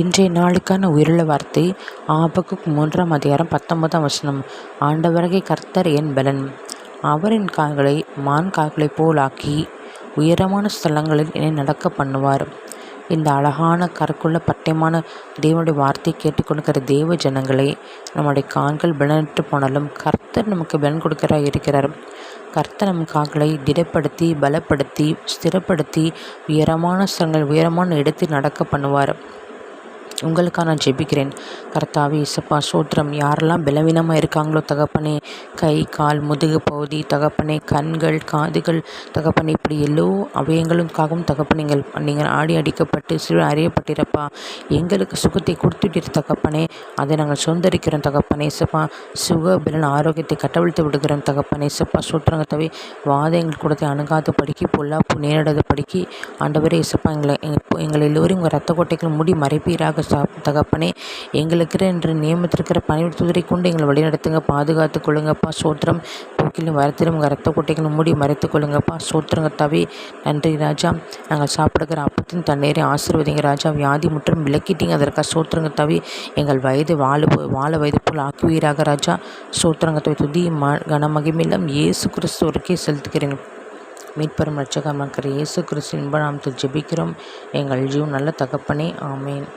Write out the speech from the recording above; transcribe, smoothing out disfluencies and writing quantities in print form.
இன்றைய நாளுக்கான உயிருள்ள வார்த்தை ஆபகுக் 3:19. ஆண்டவராகிய கர்த்தர் என் பெலன், அவரின் கால்களை மான் கால்களைப் போலாக்கி உயரமான ஸ்தலங்களில் என்னை நடக்க பண்ணுவார். இந்த அழகான கருக்குள்ள பட்டயமான தேவனுடைய வார்த்தை கேட்டுக்கொடுக்கிற தேவ ஜனங்களை, நம்முடைய கால்கள் பலனற்று போனாலும் கர்த்தர் நமக்கு பலன் கொடுக்கிறார் இருக்கிறார். கர்த்தர் நம் கால்களை திடப்படுத்தி பலப்படுத்தி ஸ்திரப்படுத்தி உயரமான ஸ்தலங்கள் உயரமான இடத்தில் நடக்க பண்ணுவார். உங்களுக்காக நான் ஜெபிக்கிறேன். கர்த்தாவே இயேசப்பா சோத்திரம். யாரெல்லாம் பலவீனமாக இருக்காங்களோ தகப்பனே, கை கால் முதுகு பகுதி தகப்பனே, கண்கள் காதுகள் தகப்பனே, இப்படி எல்லோ அவயங்களுக்காகவும் தகப்பனே நீங்கள் ஆடி அடிக்கப்பட்டு சிறு அறியப்பட்டிருப்பா. எங்களுக்கு சுகத்தை கொடுத்துட்டு தகப்பனே, அதை நாங்கள் சொந்தரிக்கிறோம் தகப்பனே. இயேசப்பா சுக பலன் ஆரோக்கியத்தை கட்டவிழ்த்து விடுகிறோம் தகப்பனே. இயேசப்பா சோத்திரங்கத்தவே வாதங்கள் கூடத்தை அணுகாத படிக்கி பொல்லாப்பு நேரிடாத படிக்கி ஆண்டவரே இயேசப்பா எங்களை எல்லோரும் உங்கள் ரத்த கோட்டைகள் மூடி மறைப்பீராக தகப்பனே. எங்களுக்கு என்று நியமித்திருக்கிற பணிவிட தூதரை கொண்டு எங்களை வழிநடத்துங்க, பாதுகாத்து கொள்ளுங்கப்பா. சோத்திரம். போக்கிலும் வரத்திலும் உங்கள் ரத்த கோட்டைகளும் மூடி மறைத்து கொள்ளுங்கப்பா. சோத்திரங்கத்தாவே நன்றி ராஜா. நாங்கள் சாப்பிடுகிற அப்பத்தின் தண்ணீரை ஆசீர்வதிங்க ராஜா. வியாதி முற்றும் விலக்கிட்டீங்க, அதற்காக சோத்திரங்கத்தாவே. எங்கள் வயது வாழ வயது போல் ஆக்குவீராக ராஜா. சோத்திரங்கத்தாவே துதி கனமகிமையிலும் இயேசு கிறிஸ்துவருக்கே செலுத்துகிறேன். மீட்பெரும் இரட்சகர் இயேசு கிறிஸ்து இன்ப நாமத்தில் ஜெபிக்கிறோம் எங்கள் ஜீவன் நல்ல தகப்பனே. ஆமேன்.